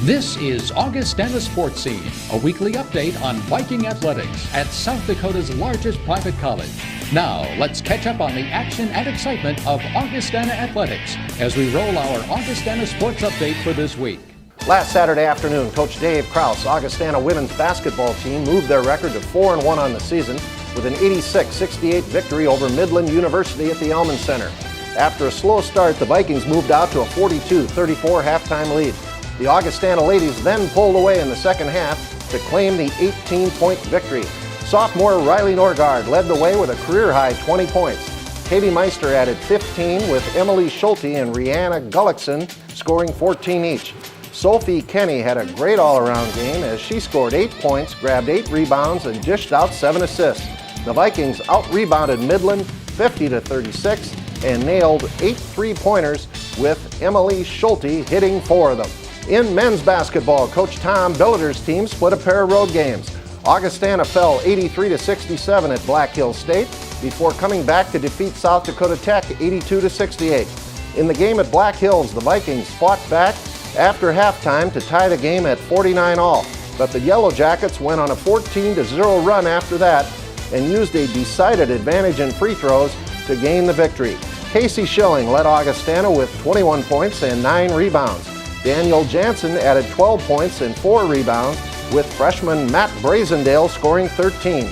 This is Augustana Sportscene, a weekly update on Viking athletics at South Dakota's largest private college. Now, let's catch up on the action and excitement of Augustana athletics as we roll our Augustana Sports Update for this week. Last Saturday afternoon, Coach Dave Krause, Augustana women's basketball team, moved their record to 4-1 on the season with an 86-68 victory over Midland University at the Elman Center. After a slow start, the Vikings moved out to a 42-34 halftime lead. The Augustana ladies then pulled away in the second half to claim the 18-point victory. Sophomore Riley Norgard led the way with a career-high 20 points. Katie Meister added 15 with Emily Schulte and Rihanna Gullickson scoring 14 each. Sophie Kenny had a great all-around game as she scored 8 points, grabbed 8 rebounds, and dished out 7 assists. The Vikings out-rebounded Midland 50-36 and nailed 8 three-pointers with Emily Schulte hitting 4 of them. In men's basketball, Coach Tom Billeter's team split a pair of road games. Augustana fell 83-67 at Black Hills State before coming back to defeat South Dakota Tech 82-68. In the game at Black Hills, the Vikings fought back after halftime to tie the game at 49 all, but the Yellow Jackets went on a 14-0 run after that and used a decided advantage in free throws to gain the victory. Casey Schilling led Augustana with 21 points and 9 rebounds. Daniel Jansen added 12 points and 4 rebounds, with freshman Matt Brazendale scoring 13.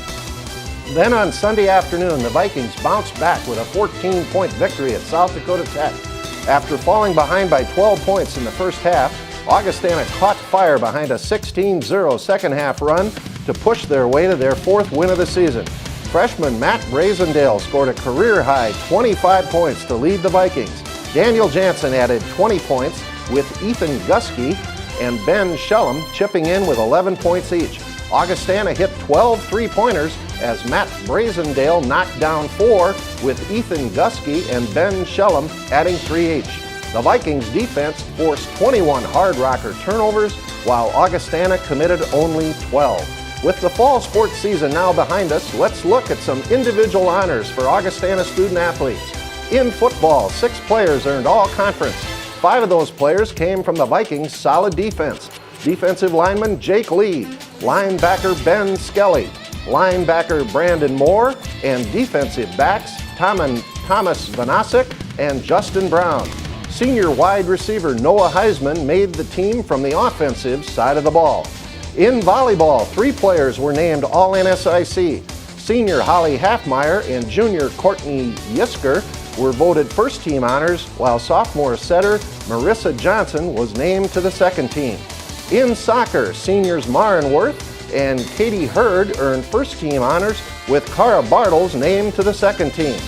Then on Sunday afternoon, the Vikings bounced back with a 14-point victory at South Dakota Tech. After falling behind by 12 points in the first half, Augustana caught fire behind a 16-0 second half run to push their way to their 4th win of the season. Freshman Matt Brazendale scored a career-high 25 points to lead the Vikings. Daniel Jansen added 20 points, with Ethan Gusky and Ben Shellum chipping in with 11 points each. Augustana hit 12 three-pointers as Matt Brazendale knocked down 4, with Ethan Gusky and Ben Shellum adding 3 each. The Vikings defense forced 21 Hard Rocker turnovers, while Augustana committed only 12. With the fall sports season now behind us, let's look at some individual honors for Augustana student athletes. In football, 6 players earned all-conference. 5 of those players came from the Vikings' solid defense. Defensive lineman Jake Lee, linebacker Ben Skelly, linebacker Brandon Moore, and defensive backs Thomas Vanasek and Justin Brown. Senior wide receiver Noah Heisman made the team from the offensive side of the ball. In volleyball, 3 players were named All-NSIC. Senior Holly Halfmeyer and junior Courtney Yisker were voted first-team honors, while sophomore setter Marissa Johnson was named to the second team. In soccer, seniors Maren Worth and Katie Hurd earned first-team honors, with Cara Bartles named to the second team.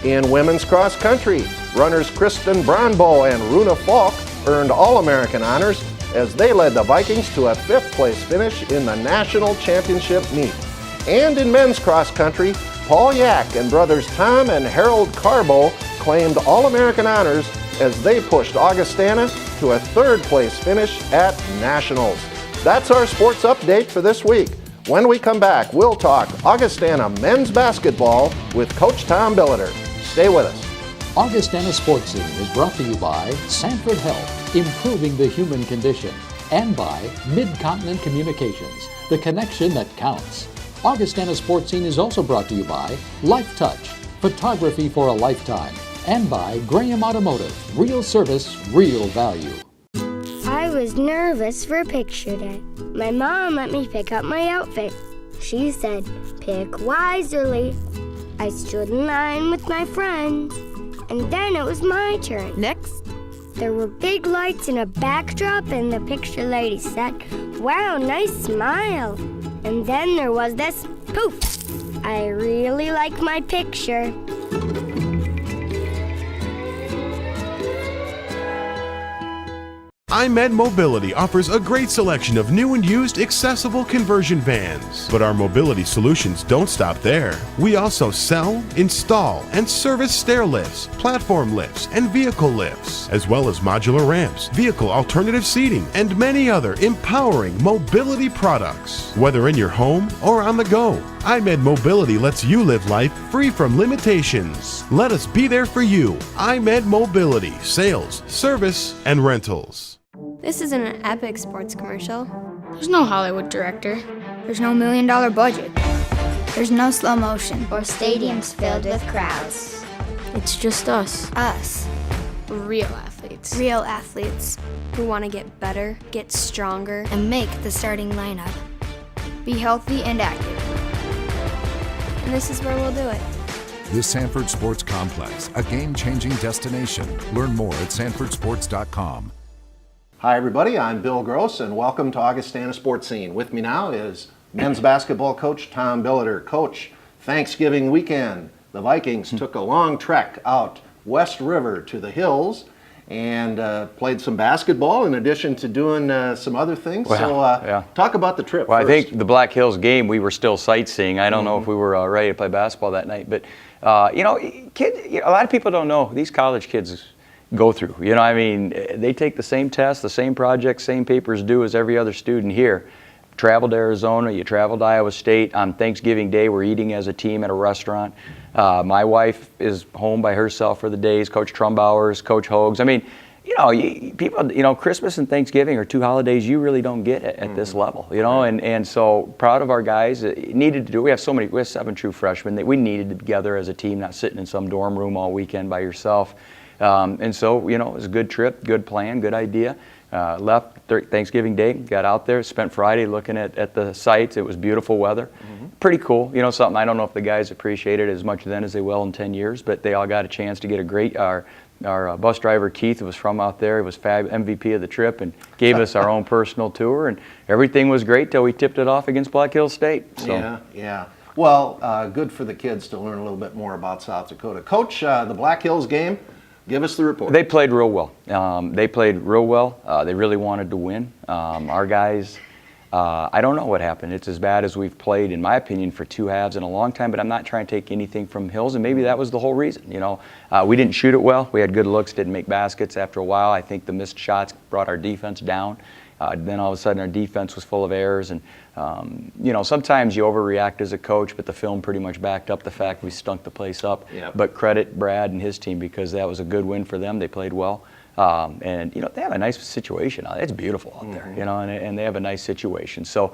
In women's cross country, runners Kristen Bronbo and Runa Falk earned All-American honors as they led the Vikings to a 5th-place finish in the national championship meet. And in men's cross country, Paul Yak and brothers Tom and Harold Carbo claimed All-American honors as they pushed Augustana to a 3rd-place finish at Nationals. That's our sports update for this week. When we come back, we'll talk Augustana men's basketball with Coach Tom Billeter. Stay with us. Augustana Sportscene is brought to you by SANFORD Health, improving the human condition, and by Mid-Continent Communications, the connection that counts. Augustana Sportscene is also brought to you by Life Touch, photography for a lifetime, and by Graham Automotive, real service, real value. I was nervous for picture day. My mom let me pick out my outfit. She said, pick wisely. I stood in line with my friends, and then it was my turn. Next. There were big lights and a backdrop, and the picture lady said, wow, nice smile. And then there was this poof. I really like my picture. iMed Mobility offers a great selection of new and used accessible conversion vans. But our mobility solutions don't stop there. We also sell, install, and service stair lifts, platform lifts, and vehicle lifts, as well as modular ramps, vehicle alternative seating, and many other empowering mobility products. Whether in your home or on the go, iMed Mobility lets you live life free from limitations. Let us be there for you. iMed Mobility, sales, service, and rentals. This isn't an epic sports commercial. There's no Hollywood director. There's no $1 million budget. There's no slow motion. Or stadiums filled with crowds. It's just us. Us. Real athletes. Real athletes who want to get better, get stronger, And make the starting lineup. Be healthy and active. and this is where we'll do it. The Sanford Sports Complex, a game-changing destination. Learn more at sanfordsports.com. Hi everybody, I'm Bill Gross and welcome to Augustana Sportscene. With me now is men's basketball coach Tom Billeter. Coach, Thanksgiving weekend, the Vikings took a long trek out West River to the hills and played some basketball in addition to doing some other things. Talk about the trip Well, first. I think the Black Hills game, we were still sightseeing. I don't know if we were ready to play basketball that night, but a lot of people don't know these college kids go through. I mean, they take the same tests, the same projects, same papers due as every other student here. Traveled to Arizona, you traveled to Iowa State. On Thanksgiving Day, we're eating as a team at a restaurant. My wife is home by herself for the days. Coach Trumbauer's, Coach Hogues. I mean, people, Christmas and Thanksgiving are two holidays you really don't get at this level, and so proud of our guys. Needed to do. We have 7 true freshmen that we needed to be together as a team, not sitting in some dorm room all weekend by yourself. And so, it was a good trip, good plan, good idea. Left Thanksgiving Day, got out there, spent Friday looking at the sites. It was beautiful weather. Pretty cool. Something I don't know if the guys appreciated it as much then as they will in 10 years, but they all got a chance to get a great, our bus driver Keith was from out there. He was MVP of the trip and gave us our own personal tour, and everything was great till we tipped it off against Black Hills State. So. Yeah. Well, good for the kids to learn a little bit more about South Dakota. Coach, the Black Hills game, give us the report. They played real well. They really wanted to win. Our guys, I don't know what happened. It's as bad as we've played, in my opinion, for two halves in a long time, but I'm not trying to take anything from Hills, and maybe that was the whole reason. We didn't shoot it well. We had good looks, didn't make baskets. After a while, I think the missed shots brought our defense down. Then all of a sudden our defense was full of errors, and sometimes you overreact as a coach, but the film pretty much backed up the fact we stunk the place up. Yep. But credit Brad and his team, because that was a good win for them. They played well. And they have a nice situation. It's beautiful out there, and they have a nice situation. So,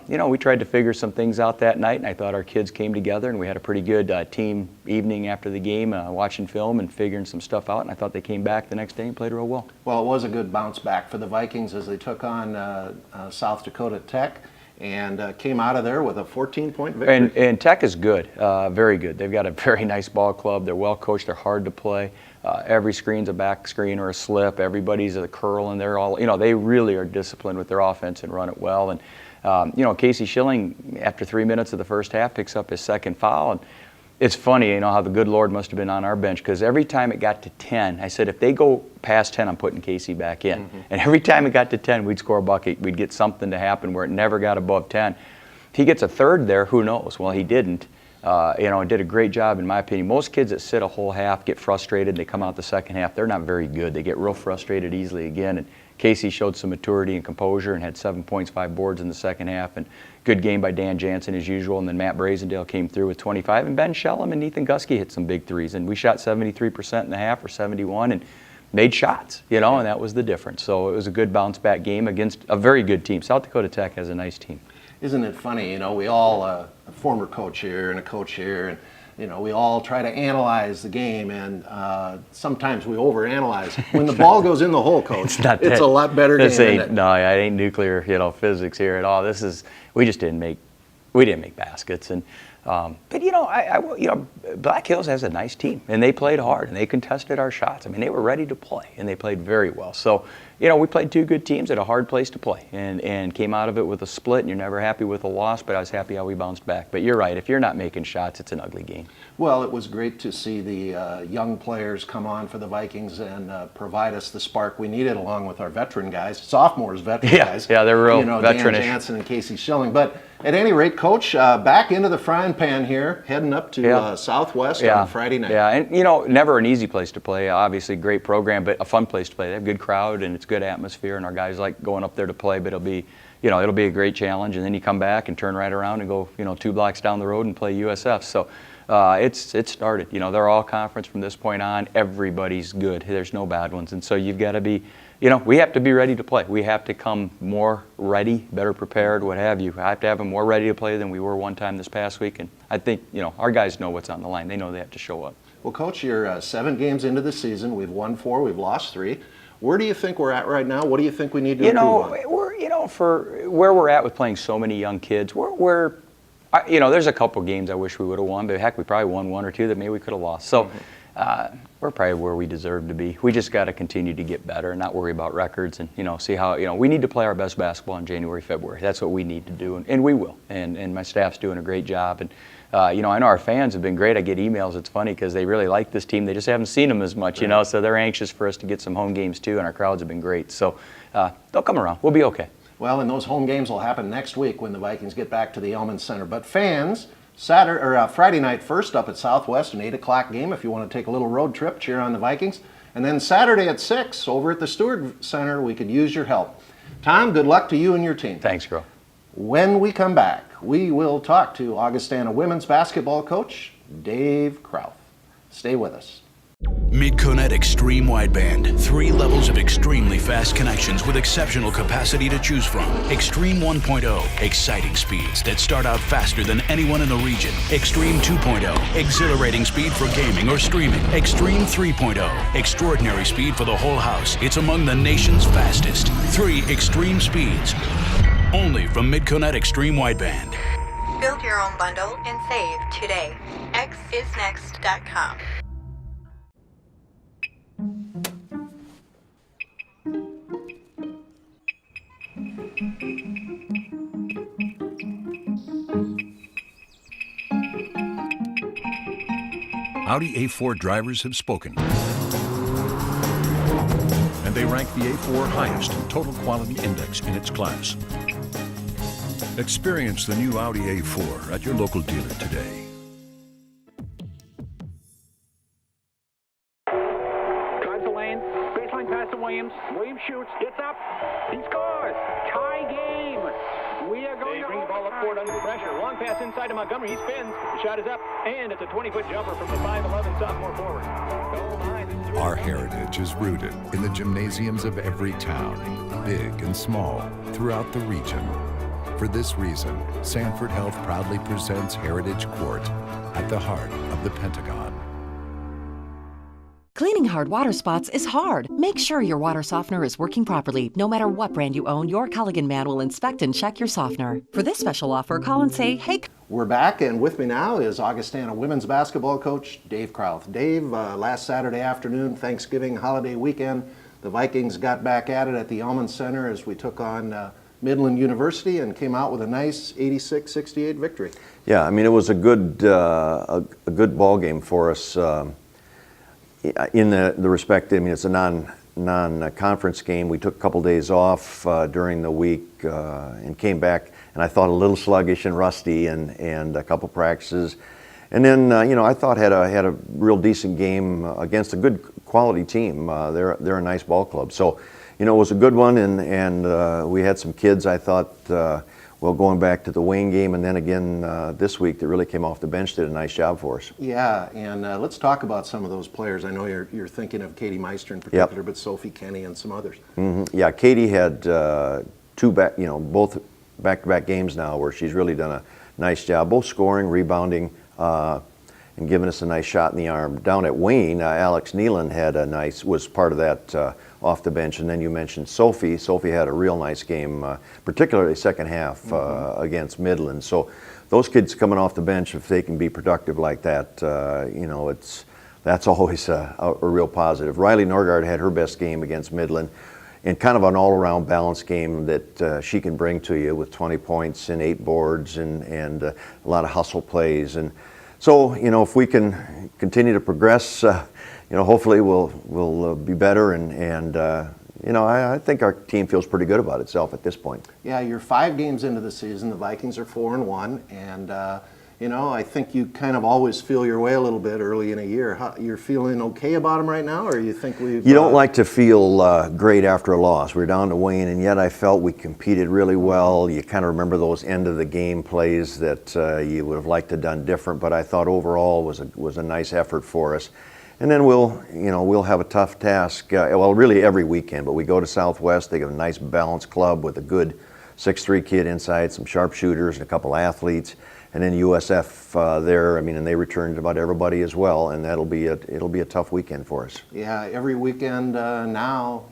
we tried to figure some things out that night, and I thought our kids came together, and we had a pretty good team evening after the game, watching film and figuring some stuff out, and I thought they came back the next day and played real well. Well, it was a good bounce back for the Vikings as they took on South Dakota Tech and came out of there with a 14-point victory. And Tech is good, very good. They've got a very nice ball club. They're well coached. They're hard to play. Every screen's a back screen or a slip. Everybody's a curl, and they're all, they really are disciplined with their offense and run it well. And, Casey Schilling, after 3 minutes of the first half, picks up his second foul. And it's funny, how the good Lord must have been on our bench, because every time it got to 10, I said, if they go past 10, I'm putting Casey back in. And every time it got to 10, we'd score a bucket. We'd get something to happen where it never got above 10. If he gets a third there, who knows? Well, he didn't. And did a great job, in my opinion. Most kids that sit a whole half get frustrated. They come out the second half. They're not very good. They get real frustrated easily again. And Casey showed some maturity and composure and had 7 points, 5 boards in the second half. And good game by Dan Jansen as usual. And then Matt Brazendale came through with 25. And Ben Shellum and Ethan Gusky hit some big threes. And we shot 73% in the half or 71 and made shots, and that was the difference. So it was a good bounce back game against a very good team. South Dakota Tech has a nice team. Isn't it funny, we all, a former coach here and a coach here, and, we all try to analyze the game, and sometimes we overanalyze. When the ball goes in the hole, Coach, it's a lot better game, isn't it? No, it ain't nuclear, physics here at all. We just didn't make baskets. And but Black Hills has a nice team, and they played hard, and they contested our shots. I mean, they were ready to play, and they played very well. So, we played two good teams at a hard place to play, and came out of it with a split, and you're never happy with a loss, but I was happy how we bounced back. But you're right, if you're not making shots, it's an ugly game. Well, it was great to see the young players come on for the Vikings and provide us the spark we needed, along with our veteran guys, sophomores, guys. Yeah, they're real veteranish. Dan Jansen and Casey Schilling. But at any rate, Coach, back into the frying pan here, heading up to Southwest on Friday night. Yeah, and never an easy place to play. Obviously, great program, but a fun place to play. They have a good crowd, and it's good atmosphere, and our guys like going up there to play. But it'll be a great challenge, and then you come back and turn right around and go 2 blocks down the road and play USF. So it's started. They're all conference from this point on. Everybody's good. There's no bad ones, and so you've got to be we have to be ready to play. We have to come more ready, better prepared, what have you. I have to have them more ready to play than we were one time this past week. And I think, our guys know what's on the line. They know they have to show up. Well, Coach, you're 7 games into the season. We've won 4, we've lost 3. Where do you think we're at right now? What do you think we need to improve on? For where we're at with playing so many young kids, there's a couple games I wish we would have won, but heck, we probably won 1 or 2 that maybe we could have lost. So we're probably where we deserve to be. We just got to continue to get better and not worry about records and, see how, we need to play our best basketball in January, February. That's what we need to do, and we will. And my staff's doing a great job. And, I know our fans have been great. I get emails. It's funny because they really like this team. They just haven't seen them as much, so they're anxious for us to get some home games too, and our crowds have been great. So they'll come around. We'll be okay. Well, and those home games will happen next week when the Vikings get back to the Elman Center. But fans, Friday night first up at Southwest, an 8 o'clock game if you want to take a little road trip, cheer on the Vikings. And then Saturday at 6 over at the Stewart Center, we could use your help. Tom, good luck to you and your team. Thanks, girl. When we come back, we will talk to Augustana women's basketball coach, Dave Krauth. Stay with us. Midconet Extreme Wideband. 3 levels of extremely fast connections with exceptional capacity to choose from. Extreme 1.0, exciting speeds that start out faster than anyone in the region. Extreme 2.0, exhilarating speed for gaming or streaming. Extreme 3.0, extraordinary speed for the whole house. It's among the nation's fastest. 3 extreme speeds. Only from Midconet Extreme Wideband. Build your own bundle and save today. xisnext.com. Audi A4 drivers have spoken. And they rank the A4 highest in total quality index in its class. Experience the new Audi A4 at your local dealer today. Drives the lane, baseline pass to Williams. Williams shoots, gets up, he scores. Tie game. We are going to bring the ball up court under pressure. Long pass inside to Montgomery. He spins. The shot is up, and it's a 20-foot jumper from the 5'11" sophomore forward. Our heritage is rooted in the gymnasiums of every town, big and small, throughout the region. For this reason, Sanford Health proudly presents Heritage Court at the heart of the Pentagon. Cleaning hard water spots is hard. Make sure your water softener is working properly. No matter what brand you own, your Culligan man will inspect and check your softener. For this special offer, call and say, hey. We're back, and with me now is Augustana women's basketball coach Dave Krauth. Dave, last Saturday afternoon, Thanksgiving holiday weekend, the Vikings got back at it at the Elman Center as we took on Midland University and came out with a nice 86-68 victory. Yeah, I mean, it was a good ball game for us. In the respect, I mean, it's a non-conference game. We took a couple days off during the week and came back, and I thought a little sluggish and rusty, and a couple practices, and then I thought had a real decent game against a good quality team. They're a nice ball club, so it was a good one, and we had some kids. I thought. Well, going back to the Wayne game, and then again this week, that really came off the bench, did a nice job for us. Yeah, and let's talk about some of those players. I know you're thinking of Katie Meister in particular, Yep. but Sophie Kenny and some others. Mm-hmm. Yeah, Katie had both back-to-back games now where she's really done a nice job, both scoring, rebounding, and giving us a nice shot in the arm. Down at Wayne, Alex Nealon was part of that off the bench, and then you mentioned Sophie. Sophie had a real nice game, particularly second half against Midland. So those kids coming off the bench, if they can be productive like that, that's always a real positive. Riley Norgard had her best game against Midland, and kind of an all-around balanced game that she can bring to you with 20 points and 8 boards and a lot of hustle plays. And so, if we can continue to progress, hopefully we'll be better, and I think our team feels pretty good about itself at this point. Yeah, you're 5 games into the season. The Vikings are 4-1, and I think you kind of always feel your way a little bit early in a year. You're feeling okay about them right now, or you think we've? You don't like to feel great after a loss. We're down to Wayne, and yet I felt we competed really well. You kind of remember those end of the game plays that you would have liked to have done different, but I thought overall was a nice effort for us. And then we'll have a tough task, well, really every weekend, but we go to Southwest. They got a nice balanced club with a good 6'3" kid inside, some sharpshooters and a couple athletes. And then USF there, I mean, and they returned about everybody as well, and it'll be a tough weekend for us. Yeah, every weekend now,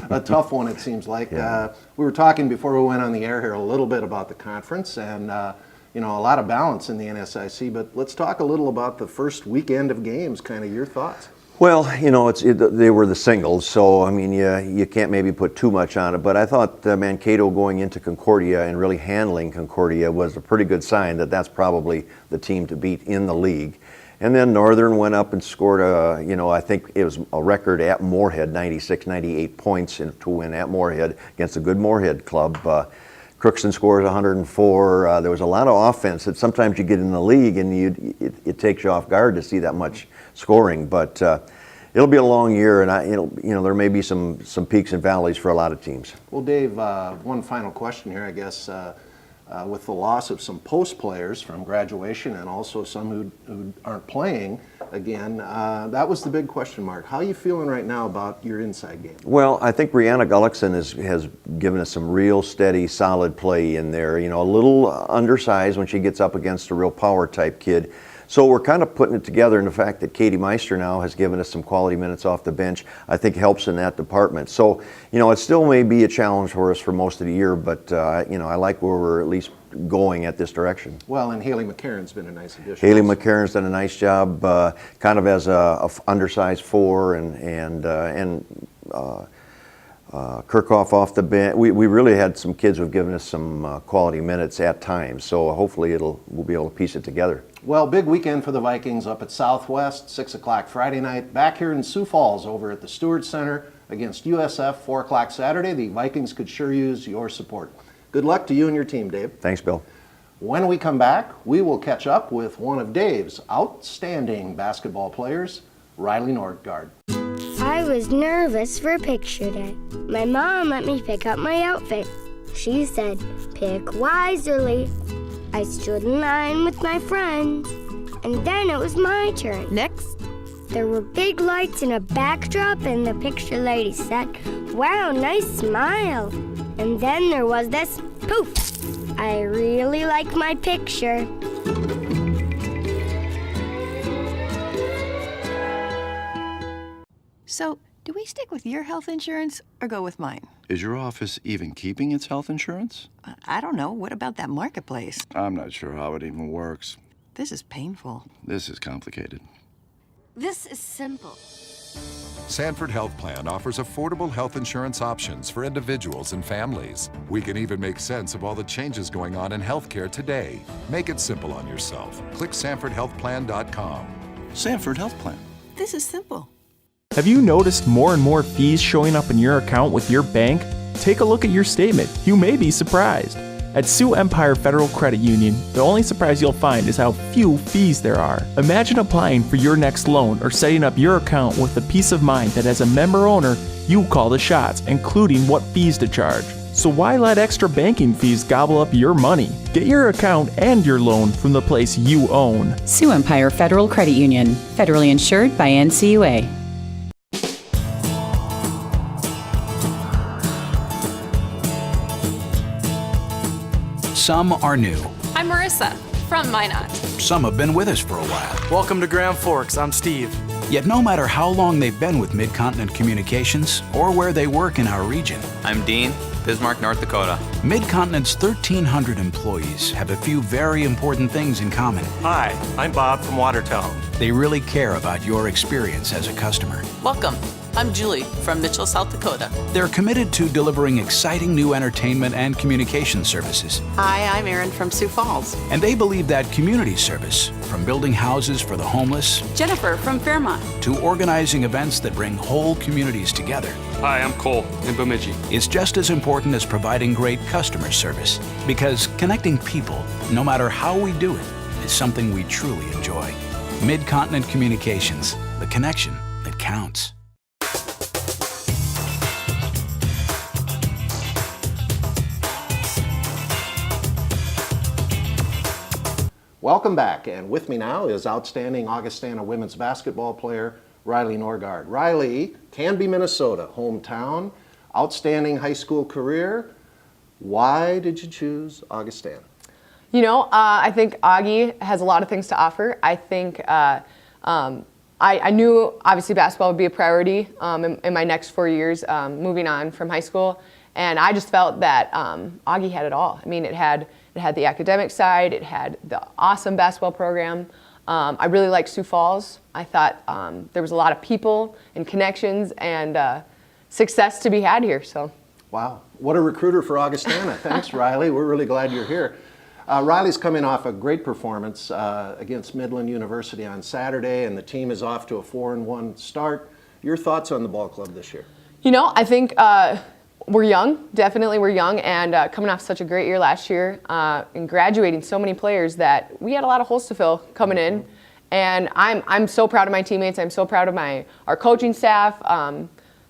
a tough one it seems like. Yeah. We were talking before we went on the air here a little bit about the conference and a lot of balance in the NSIC, but let's talk a little about the first weekend of games, kind of your thoughts. Well, they were the singles, so I mean, you can't maybe put too much on it. But I thought Mankato going into Concordia and really handling Concordia was a pretty good sign that that's probably the team to beat in the league. And then Northern went up and scored I think it was a record at Moorhead, 96, 98 points to win at Moorhead against a good Moorhead club. Crookston scores 104. There was a lot of offense that sometimes you get in the league and it takes you off guard to see that much scoring. But it'll be a long year, and there may be some peaks and valleys for a lot of teams. Well, Dave, one final question here, I guess. With the loss of some post players from graduation and also some who aren't playing again, that was the big question mark. How are you feeling right now about your inside game? Well, I think Brianna Gullickson has given us some real steady, solid play in there. A little undersized when she gets up against a real power type kid. So we're kind of putting it together, and the fact that Katie Meister now has given us some quality minutes off the bench, I think helps in that department. So, it still may be a challenge for us for most of the year, but, I like where we're at least going at this direction. Well, and Haley McCarron's been a nice addition. Haley McCarron's done a nice job, kind of as a undersized 4, and Kirchhoff off the bench. We really had some kids who have given us some quality minutes at times, so hopefully we'll be able to piece it together. Well, big weekend for the Vikings up at Southwest, 6 o'clock Friday night. Back here in Sioux Falls over at the Stewart Center against USF, 4 o'clock Saturday. The Vikings could sure use your support. Good luck to you and your team, Dave. Thanks, Bill. When we come back, we will catch up with one of Dave's outstanding basketball players, Riley Nordgaard. I was nervous for picture day. My mom let me pick up my outfit. She said, pick wisely. I stood in line with my friends, and then it was my turn. Next. There were big lights and a backdrop, and the picture lady said, wow, nice smile. And then there was this poof. I really like my picture. So, do we stick with your health insurance or go with mine? Is your office even keeping its health insurance? I don't know. What about that marketplace? I'm not sure how it even works. This is painful. This is complicated. This is simple. Sanford Health Plan offers affordable health insurance options for individuals and families. We can even make sense of all the changes going on in healthcare today. Make it simple on yourself. Click SanfordHealthPlan.com. Sanford Health Plan. This is simple. Have you noticed more and more fees showing up in your account with your bank? Take a look at your statement. You may be surprised. At Sioux Empire Federal Credit Union, the only surprise you'll find is how few fees there are. Imagine applying for your next loan or setting up your account with the peace of mind that as a member owner, you call the shots, including what fees to charge. So why let extra banking fees gobble up your money? Get your account and your loan from the place you own. Sioux Empire Federal Credit Union, federally insured by NCUA. Some are new. I'm Marissa from Minot. Some have been with us for a while. Welcome to Grand Forks. I'm Steve. Yet no matter how long they've been with Mid-Continent Communications or where they work in our region, I'm Dean, Bismarck, North Dakota. Mid-Continent's 1,300 employees have a few very important things in common. Hi, I'm Bob from Watertown. They really care about your experience as a customer. Welcome. I'm Julie from Mitchell, South Dakota. They're committed to delivering exciting new entertainment and communication services. Hi, I'm Erin from Sioux Falls. And they believe that community service, from building houses for the homeless, Jennifer from Fairmont, to organizing events that bring whole communities together. Hi, I'm Cole in Bemidji. It's just as important as providing great customer service, because connecting people, no matter how we do it, is something we truly enjoy. Mid-Continent Communications, the connection that counts. Welcome back, and with me now is outstanding Augustana women's basketball player Riley Norgard. Riley, Canby, Minnesota, hometown, outstanding high school career. Why did you choose Augustana? You know, I think Augie has a lot of things to offer. I think I knew obviously basketball would be a priority in my next 4 years moving on from high school, and I just felt that Augie had it all. I mean, it had the academic side, it had the awesome basketball program. I really liked Sioux Falls. I thought there was a lot of people and connections and success to be had here. So. Wow, what a recruiter for Augustana. Thanks, Riley. We're really glad you're here. Riley's coming off a great performance against Midland University on Saturday, and the team is off to a 4-1 start. Your thoughts on the ball club this year? You know, I think we're young. Definitely we're young, and coming off such a great year last year and graduating so many players that we had a lot of holes to fill coming in. And I'm so proud of my teammates. I'm so proud of our coaching staff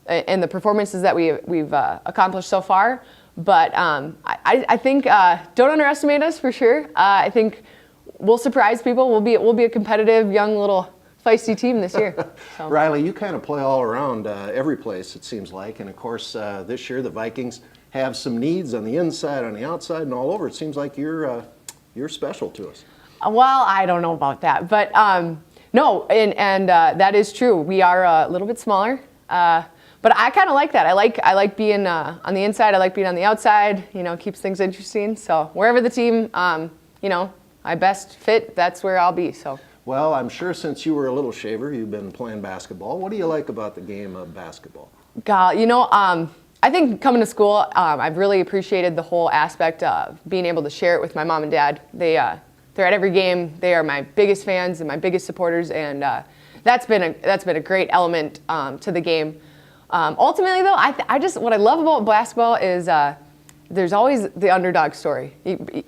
and the performances that we've accomplished so far. But I think don't underestimate us for sure. I think we'll surprise people. We'll be a competitive, young, little feisty team this year. So. Riley, you kind of play all around every place, it seems like. And of course, this year the Vikings have some needs on the inside, on the outside, and all over. It seems like you're special to us. Well, I don't know about that, but no, and that is true. We are a little bit smaller. But I kind of like that. I like being on the inside. I like being on the outside. You know, keeps things interesting. So wherever the team, you know, I best fit, that's where I'll be. So. Well, I'm sure since you were a little shaver, you've been playing basketball. What do you like about the game of basketball? God, you know, I think coming to school, I've really appreciated the whole aspect of being able to share it with my mom and dad. They're at every game. They are my biggest fans and my biggest supporters, and that's been a great element to the game. Ultimately, though, what I love about basketball is there's always the underdog story.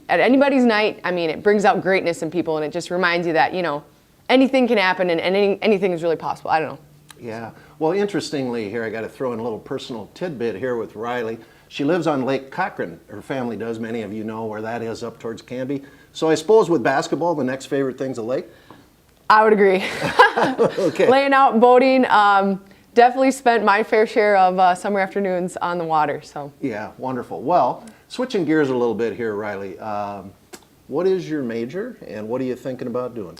At anybody's night, I mean, it brings out greatness in people, and it just reminds you that, you know, anything can happen and anything is really possible. I don't know. Yeah. Well, interestingly, here I got to throw in a little personal tidbit here with Riley. She lives on Lake Cochrane. Her family does. Many of you know where that is, up towards Canby. So I suppose with basketball, the next favorite thing's a lake? I would agree. Okay. Laying out, boating. Definitely spent my fair share of summer afternoons on the water. So. Yeah, wonderful. Well, switching gears a little bit here, Riley. What is your major, and what are you thinking about doing?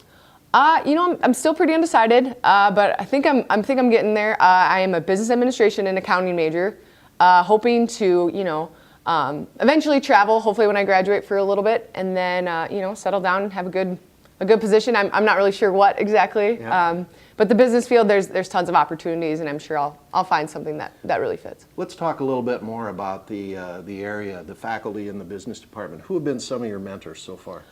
You know, I'm still pretty undecided, but I think I'm getting there. I am a business administration and accounting major, hoping to, you know, eventually travel. Hopefully, when I graduate for a little bit, and then you know, settle down and have a good position. I'm not really sure what exactly. Yeah. But the business field, there's tons of opportunities, and I'm sure I'll find something that really fits. Let's talk a little bit more about the area, the faculty in the business department. Who have been some of your mentors so far?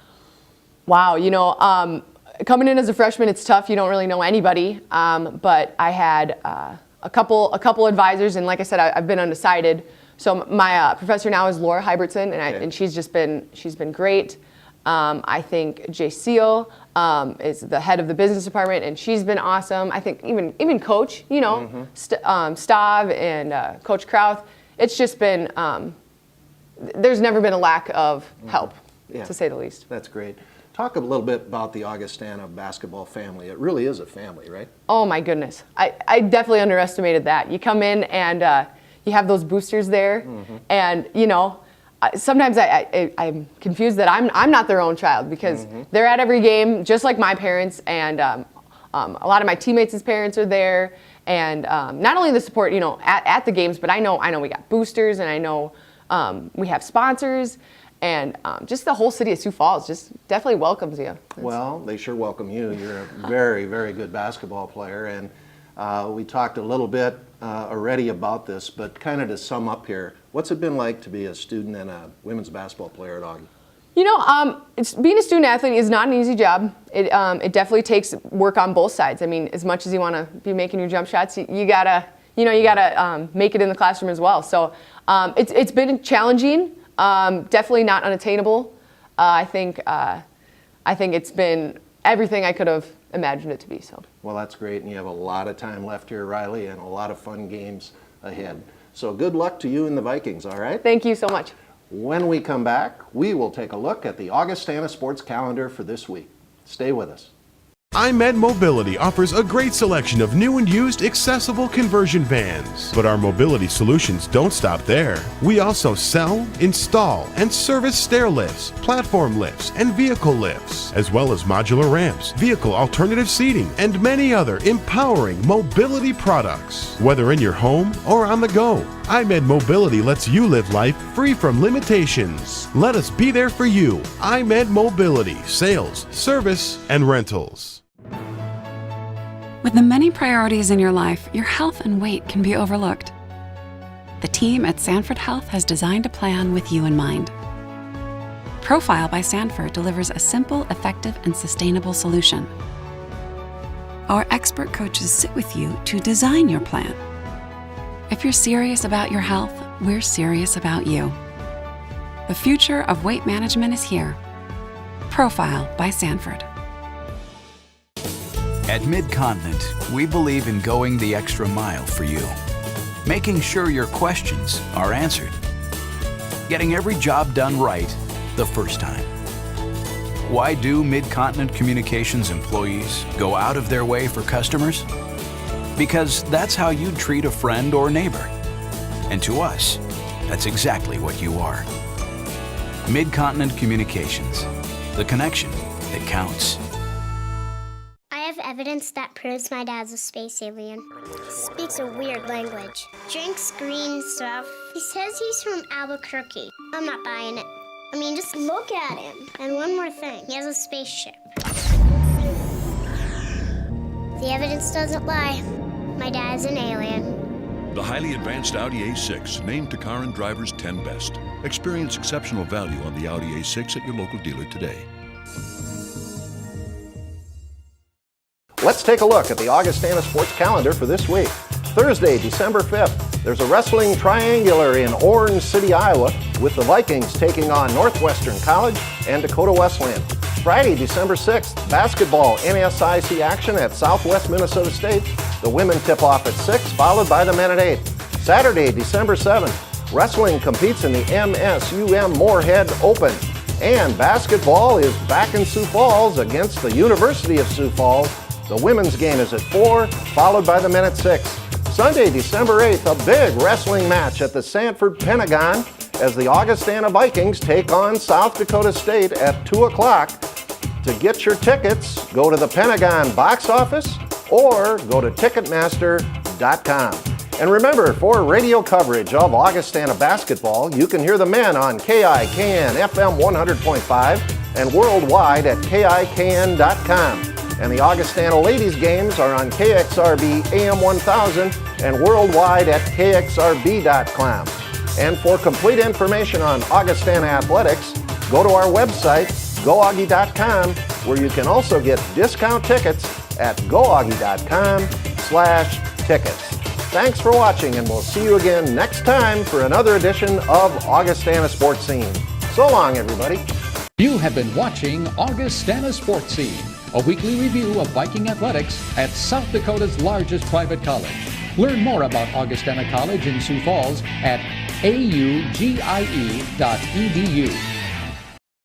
Wow, you know, coming in as a freshman, it's tough. You don't really know anybody. But I had a couple advisors, and like I said, I've been undecided. So my professor now is Laura Hybertson, and she's been great. I think Jay Seal is the head of the business department, and she's been awesome. I think even Coach, you know, Stav and Coach Krauth. It's just been, there's never been a lack of help, to say the least. That's great. Talk a little bit about the Augustana basketball family. It really is a family, right? Oh my goodness. I definitely underestimated that. You come in and you have those boosters there, and you know, sometimes I'm confused that I'm not their own child, because they're at every game just like my parents, and a lot of my teammates' parents are there, and not only the support, you know, at the games, but I know we got boosters, and I know we have sponsors, and just the whole city of Sioux Falls just definitely welcomes you. Well, they sure welcome you. You're a very, very good basketball player, and we talked a little bit already about this, but kind of to sum up here, what's it been like to be a student and a women's basketball player at Augie? You know, being a student athlete is not an easy job. It definitely takes work on both sides. I mean, as much as you want to be making your jump shots, you gotta make it in the classroom as well. So it's been challenging. Definitely not unattainable. I think it's been everything I could have imagined it to be. So. Well, that's great, and you have a lot of time left here, Riley, and a lot of fun games ahead. So good luck to you and the Vikings, all right? Thank you so much. When we come back, we will take a look at the Augustana sports calendar for this week. Stay with us. iMed Mobility offers a great selection of new and used accessible conversion vans. But our mobility solutions don't stop there. We also sell, install, and service stair lifts, platform lifts, and vehicle lifts, as well as modular ramps, vehicle alternative seating, and many other empowering mobility products. Whether in your home or on the go, iMed Mobility lets you live life free from limitations. Let us be there for you. iMed Mobility, sales, service, and rentals. With the many priorities in your life, your health and weight can be overlooked. The team at Sanford Health has designed a plan with you in mind. Profile by Sanford delivers a simple, effective, and sustainable solution. Our expert coaches sit with you to design your plan. If you're serious about your health, we're serious about you. The future of weight management is here. Profile by Sanford. At Mid-Continent, we believe in going the extra mile for you. Making sure your questions are answered. Getting every job done right the first time. Why do Mid-Continent Communications employees go out of their way for customers? Because that's how you'd treat a friend or neighbor. And to us, that's exactly what you are. Mid-Continent Communications, the connection that counts. I have evidence that proves my dad's a space alien. He speaks a weird language. Drinks green stuff. He says he's from Albuquerque. I'm not buying it. I mean, just look at him. And one more thing, he has a spaceship. The evidence doesn't lie. My dad's an alien. The highly advanced Audi A6, named to car and drivers 10 best. Experience exceptional value on the Audi A6 at your local dealer today. Let's take a look at the Augustana sports calendar for this week. Thursday, December 5th, there's a wrestling triangular in Orange City, Iowa, with the Vikings taking on Northwestern College and Dakota Wesleyan. Friday, December 6th, basketball NSIC action at Southwest Minnesota State. The women tip off at 6, followed by the men at 8. Saturday, December 7th, wrestling competes in the MSUM Moorhead Open. And basketball is back in Sioux Falls against the University of Sioux Falls. The women's game is at 4, followed by the men at 6. Sunday, December 8th, a big wrestling match at the Sanford Pentagon as the Augustana Vikings take on South Dakota State at 2 o'clock. To get your tickets, go to the Pentagon box office or go to Ticketmaster.com. And remember, for radio coverage of Augustana basketball, you can hear the men on KIKN FM 100.5 and worldwide at KIKN.com. And the Augustana ladies games are on KXRB AM 1000 and worldwide at KXRB.com. And for complete information on Augustana athletics, go to our website, goaugie.com, where you can also get discount tickets at goaugie.com/tickets. Thanks for watching, and we'll see you again next time for another edition of Augustana Sports Scene. So long, everybody. You have been watching Augustana Sports Scene, a weekly review of Viking athletics at South Dakota's largest private college. Learn more about Augustana College in Sioux Falls at augie.edu.